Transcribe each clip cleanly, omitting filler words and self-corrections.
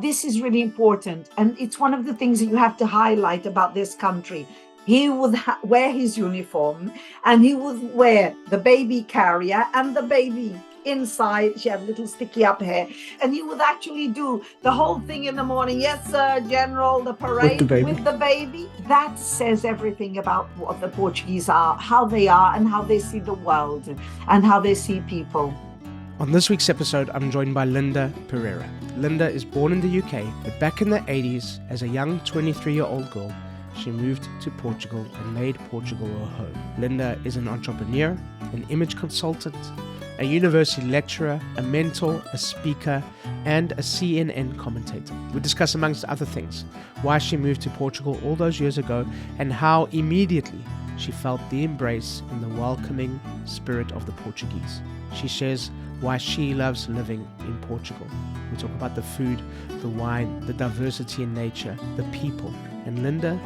This is really important, and it's one of the things that you have to highlight about this country. He would wear his uniform, and he would wear the baby carrier and the baby inside. She had little sticky up hair, and he would actually do the whole thing in the morning. Yes, sir, General, the parade with the baby. That says everything about what the Portuguese are, how they are, and how they see the world, and how they see people. On this week's episode, I'm joined by Linda Pereira. Linda is born in the UK, but back in the 80s, as a young 23-year-old girl, she moved to Portugal and made Portugal her home. Linda is an entrepreneur, an image consultant, a university lecturer, a mentor, a speaker, and a CNN commentator. We discuss, amongst other things, why she moved to Portugal all those years ago and how immediately she felt the embrace and the welcoming spirit of the Portuguese. She shares why she loves living in Portugal. We talk about the food, the wine, the diversity in nature, the people. And Linda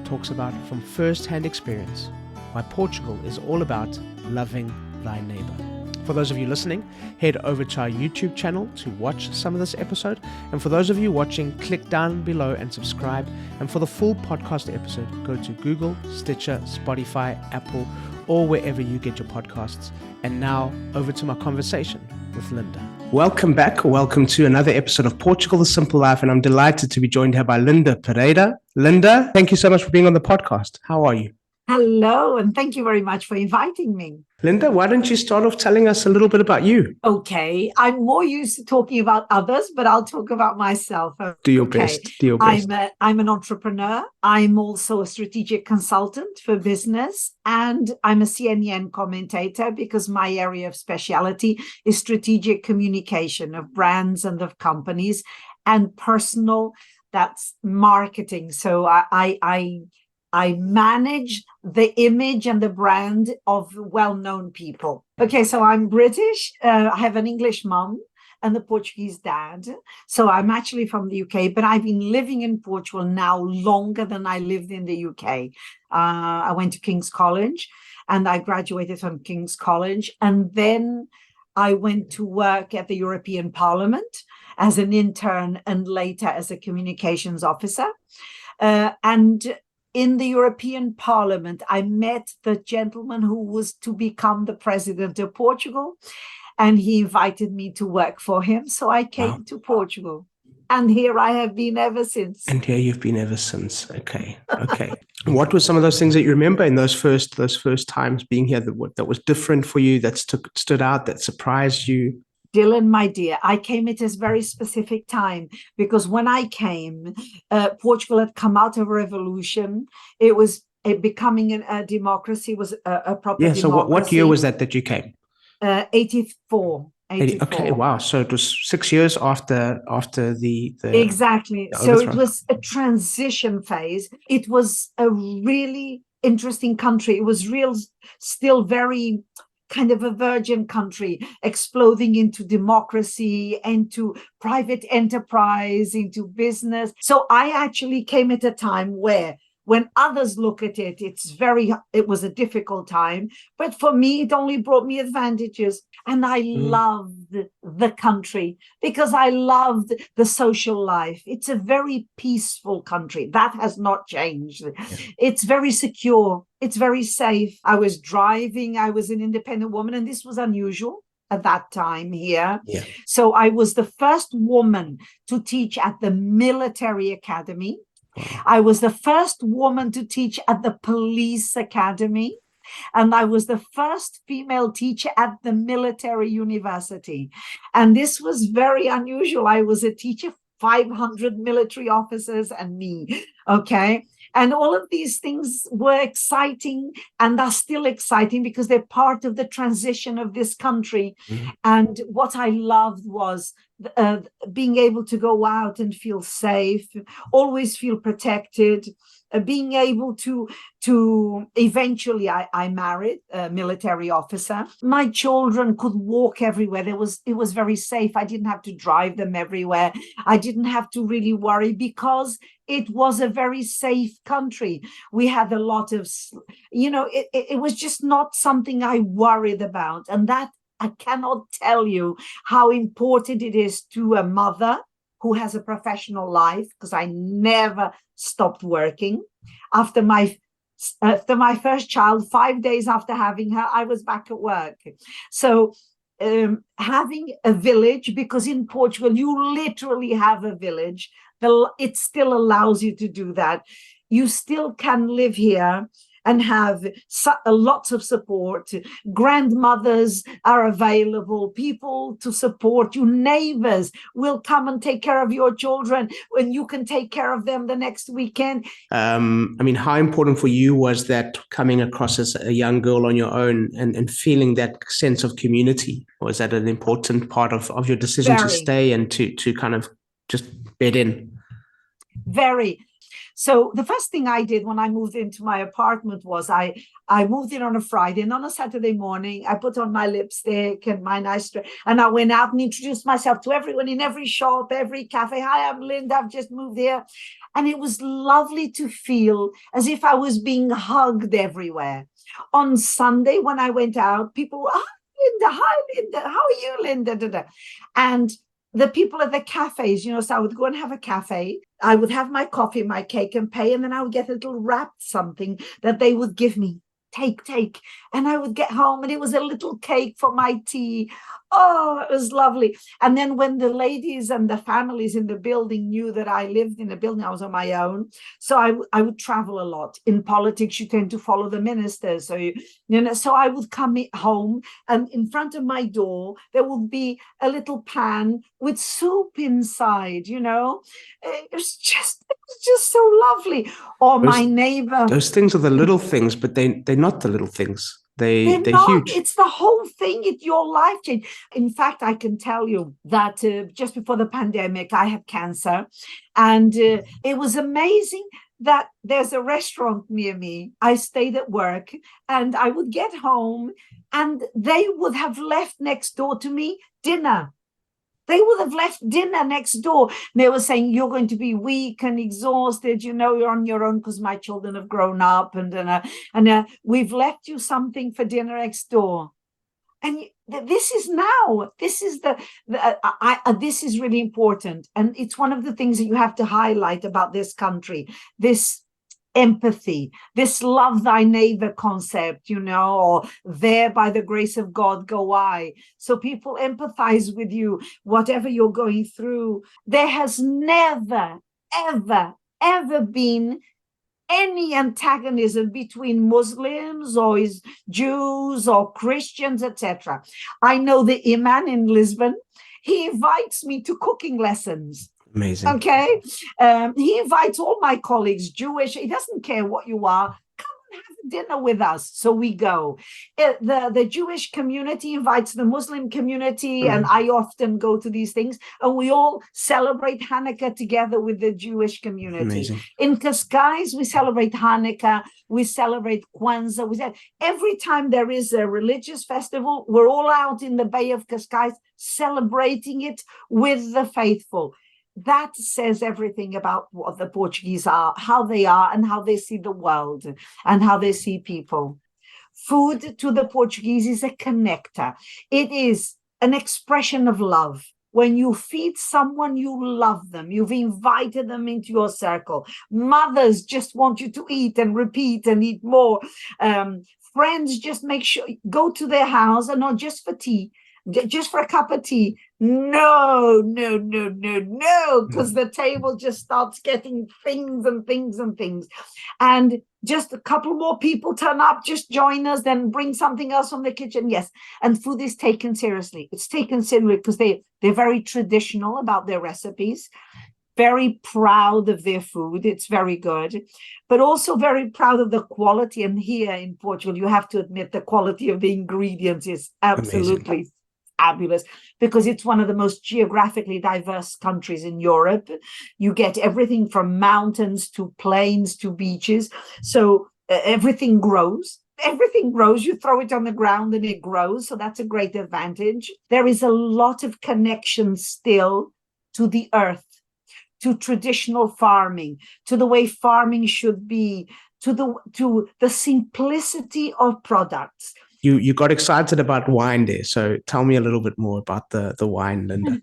talks about, from first-hand experience, why Portugal is all about loving thy neighbour. For those of you listening, head over to our YouTube channel to watch some of this episode. And for those of you watching, click down below and subscribe. And for the full podcast episode, go to Google, Stitcher, Spotify, Apple, or wherever you get your podcasts. And now, over to my conversation with Linda. Welcome back. Welcome to another episode of Portugal, The Simple Life. And I'm delighted to be joined here by Linda Pereira. Linda, thank you so much for being on the podcast. How are you? Hello, and thank you very much for inviting me. Linda, why don't you start off telling us a little bit about you? Okay, I'm more used to talking about others, but I'll talk about myself. Do your best. Do your best. I'm an entrepreneur. I'm also a strategic consultant for business, and I'm a CNN commentator because my area of speciality is strategic communication of brands and of companies, and personal, that's marketing. So I manage the image and the brand of well-known people. Okay, so I'm British. I have an English mom and a Portuguese dad. So I'm actually from the UK, but I've been living in Portugal now longer than I lived in the UK. I went to King's College and I graduated from King's College. And then I went to work at the European Parliament as an intern and later as a communications officer. And in the European Parliament, I met the gentleman who was to become the president of Portugal, and he invited me to work for him. So I came to Portugal, and here I have been ever since. And here you've been ever since. Okay. What were some of those things that you remember in those first times being here that was different for you, that stood out, that surprised you? Dylan, my dear, I came at a very specific time because when I came, Portugal had come out of a revolution. It was becoming a democracy, was a proper democracy. So what year was that you came? 84. Okay, wow. So it was 6 years after the Exactly. So it was a transition phase. It was a really interesting country. It was still very kind of a virgin country, exploding into democracy, into private enterprise, into business. So I actually came at a time where, when others look at it, it was a difficult time. But for me, it only brought me advantages. And I loved the country because I loved the social life. It's a very peaceful country. That has not changed. Yeah. It's very secure. It's very safe. I was driving. I was an independent woman, and this was unusual at that time here. Yeah. So I was the first woman to teach at the military academy. I was the first woman to teach at the police academy, and I was the first female teacher at the military university. And this was very unusual. I was a teacher, 500 military officers and me, okay? And all of these things were exciting and are still exciting because they're part of the transition of this country. Mm-hmm. And what I loved was being able to go out and feel safe, always feel protected, being able to eventually I married a military officer. My children could walk everywhere. It was very safe. I didn't have to drive them everywhere. I didn't have to really worry because it was a very safe country. We had a lot of, it was just not something I worried about. And that, I cannot tell you how important it is to a mother who has a professional life, because I never stopped working. After my first child, 5 days after having her, I was back at work. So having a village, because in Portugal you literally have a village, it still allows you to do that. You still can live here and have lots of support. Grandmothers are available, people to support you, neighbors will come and take care of your children when you can take care of them the next weekend. I mean, how important for you was that coming across as a young girl on your own and feeling that sense of community? Was that an important part of your decision to stay and to kind of just bed in? Very. So the first thing I did when I moved into my apartment was I moved in on a Friday, and on a Saturday morning, I put on my lipstick and my nice dress, and I went out and introduced myself to everyone in every shop, every cafe. Hi, I'm Linda. I've just moved here. And it was lovely to feel as if I was being hugged everywhere. On Sunday, when I went out, people were, hi, Linda. How are you, Linda? And the people at the cafes, so I would go and have a cafe. I would have my coffee, my cake and pay. And then I would get a little wrapped something that they would give me. Take. And I would get home and it was a little cake for my tea. Oh, it was lovely. And then when the ladies and the families in the building knew that I lived in a building, I was on my own. So I would travel a lot. In politics, you tend to follow the ministers. So, so I would come home, and in front of my door, there would be a little pan with soup inside, It was just so lovely. Or my neighbor. Those things are the little things, but they're not the little things. They're not huge. It's the whole thing. It's your life change. In fact, I can tell you that just before the pandemic, I had cancer, and it was amazing that there's a restaurant near me. I stayed at work, and I would get home, and they would have left next door to me dinner. They would have left dinner next door. They were saying, you're going to be weak and exhausted. You're on your own because my children have grown up. And we've left you something for dinner next door. And this is now. This is this is really important. And it's one of the things that you have to highlight about this country. This empathy, this love thy neighbor concept, or there by the grace of God go I. So people empathize with you, whatever you're going through. There has never, ever been any antagonism between Muslims or Jews or Christians, etc. I know the imam in Lisbon, he invites me to cooking lessons. Amazing. Okay. He invites all my colleagues, Jewish. He doesn't care what you are. Come and have dinner with us. So we go. The Jewish community invites the Muslim community, and I often go to these things, and we all celebrate Hanukkah together with the Jewish community. Amazing. In Cascais, we celebrate Hanukkah. We celebrate Kwanzaa. Every time there is a religious festival, we're all out in the Bay of Cascais celebrating it with the faithful. That says everything about what the Portuguese are, how they are, and how they see the world and how they see people. Food to the Portuguese is a connector. It is an expression of love. When you feed someone, you love them. You've invited them into your circle. Mothers just want you to eat and repeat and eat more. Friends just make sure, go to their house, and not just for tea, just for a cup of tea. No, because the table just starts getting things. And just a couple more people turn up, just join us, then bring something else from the kitchen. Yes. And food is taken seriously. It's taken seriously because they're very traditional about their recipes, very proud of their food. It's very good, but also very proud of the quality. And here in Portugal, you have to admit the quality of the ingredients is absolutely amazing. Fabulous, because it's one of the most geographically diverse countries in Europe. You get everything from mountains to plains to beaches. So everything grows. You throw it on the ground and it grows. So that's a great advantage. There is a lot of connection still to the earth, to traditional farming, to the way farming should be, to the simplicity of products. You got excited about wine there. So tell me a little bit more about the wine, Linda.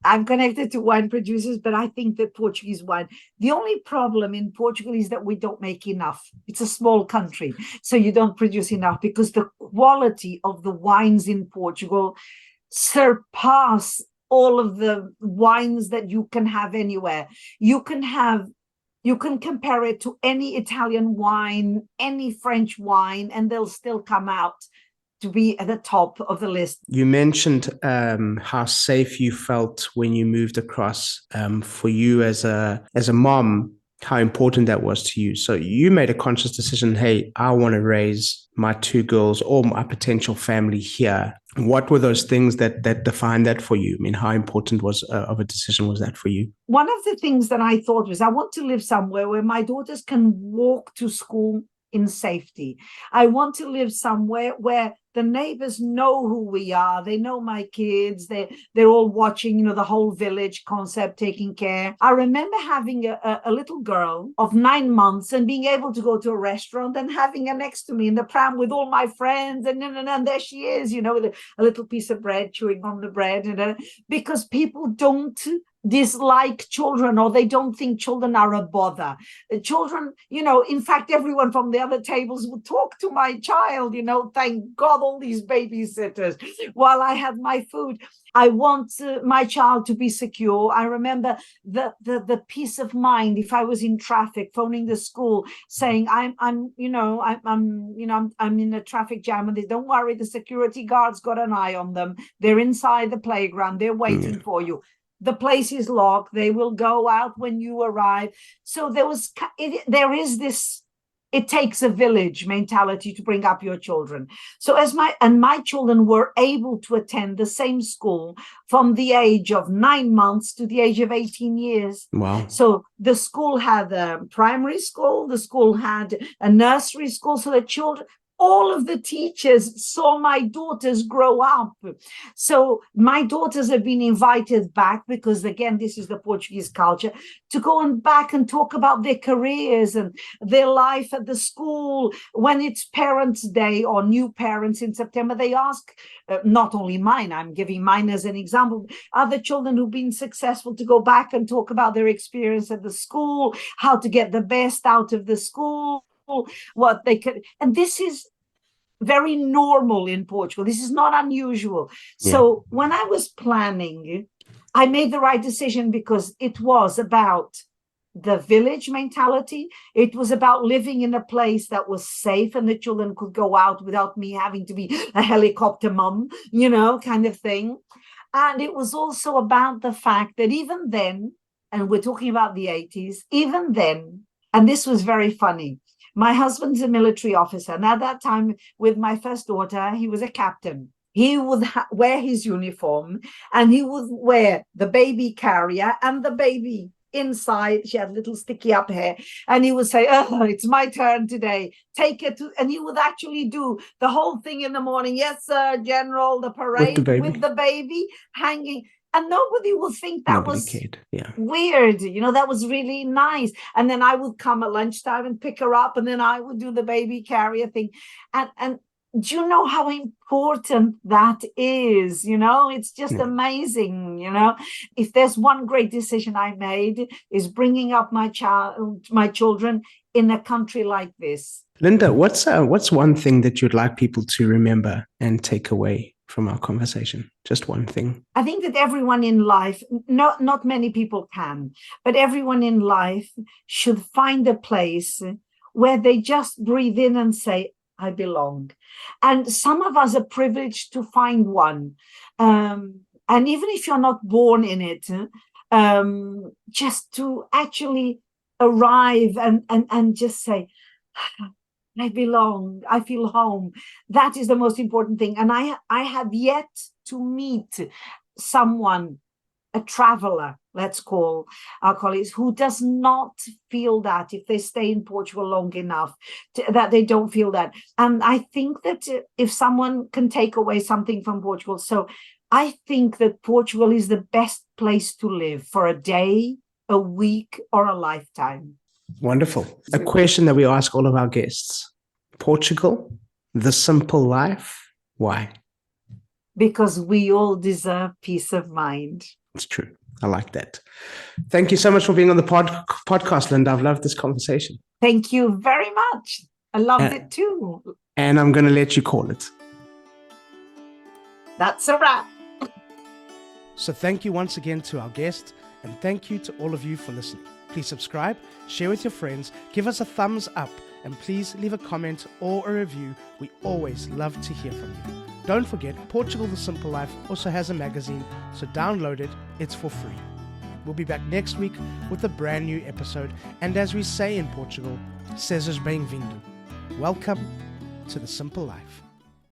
I'm connected to wine producers, but I think that Portuguese wine, the only problem in Portugal is that we don't make enough. It's a small country, so you don't produce enough, because the quality of the wines in Portugal surpass all of the wines that you can have anywhere. You can compare it to any Italian wine, any French wine, and they'll still come out to be at the top of the list. You mentioned how safe you felt when you moved across. For you as a mom, how important that was to you. So you made a conscious decision, hey, I want to raise my 2 girls or my potential family here. What were those things that defined that for you? I mean, how important of a decision was that for you? One of the things that I thought was, I want to live somewhere where my daughters can walk to school in safety. I want to live somewhere where the neighbors know who we are. They know my kids. They're all watching, the whole village concept, taking care. I remember having a little girl of 9 months and being able to go to a restaurant and having her next to me in the pram with all my friends. And there she is, with a little piece of bread, chewing on the bread. Because people don't dislike children, or they don't think children are a bother. Children, in fact, everyone from the other tables would talk to my child, thank God, all these babysitters, while I had my food. I want my child to be secure. I remember the peace of mind if I was in traffic, phoning the school, saying I'm in a traffic jam, and they don't worry, the security guards got an eye on them. They're inside the playground. They're waiting for you. The place is locked. They will go out when you arrive. So there is this, it takes a village mentality to bring up your children. So my children were able to attend the same school from the age of 9 months to the age of 18 years. Wow. So the school had a primary school, the school had a nursery school, so the children, all of the teachers saw my daughters grow up. So my daughters have been invited back, because again, this is the Portuguese culture, to go back and talk about their careers and their life at the school. When it's Parents' Day or new parents in September, they ask, not only mine, I'm giving mine as an example, other children who've been successful, to go back and talk about their experience at the school, how to get the best out of the school, what they could. And this is very normal in Portugal. This is not unusual. Yeah. So when I was planning, I made the right decision, because it was about the village mentality. It was about living in a place that was safe and the children could go out without me having to be a helicopter mom, kind of thing. And it was also about the fact that even then, and we're talking about the 80s, even then, and this was very funny, my husband's a military officer, and at that time, with my first daughter, he was a captain. He would wear his uniform, and he would wear the baby carrier and the baby inside. She had little sticky up hair, and he would say, "Oh, it's my turn today. Take it to," and he would actually do the whole thing in the morning. "Yes, sir, General," the parade with the baby hanging. And nobody would think that was weird. That was really nice. And then I would come at lunchtime and pick her up, and then I would do the baby carrier thing. And do you know how important that is? It's just amazing. If there's one great decision I made, is bringing up my children in a country like this. Linda, what's one thing that you'd like people to remember and take away from our conversation? Just one thing. I think that everyone in life, not many people can, but everyone in life should find a place where they just breathe in and say, I belong. And some of us are privileged to find one. And even if you're not born in it, just to actually arrive and just say, I belong, I feel home. That is the most important thing. And I have yet to meet someone, a traveler, let's call our colleagues, who does not feel that if they stay in Portugal long enough, that they don't feel that. And I think that if someone can take away something from Portugal, so I think that Portugal is the best place to live for a day, a week, or a lifetime. Wonderful. A question that we ask all of our guests. Portugal, the simple life, Why? Because we all deserve peace of mind. It's true. I like that. Thank you so much for being on the podcast, Linda. I've loved this conversation. Thank you very much. I loved it too. And I'm going to let you call it. That's a wrap. So thank you once again to our guest, and thank you to all of you for listening. Please subscribe, share with your friends, give us a thumbs up, and please leave a comment or a review. We always love to hear from you. Don't forget, Portugal The Simple Life also has a magazine, so download it. It's for free. We'll be back next week with a brand new episode, and as we say in Portugal, sejas bem-vindo. Welcome to The Simple Life.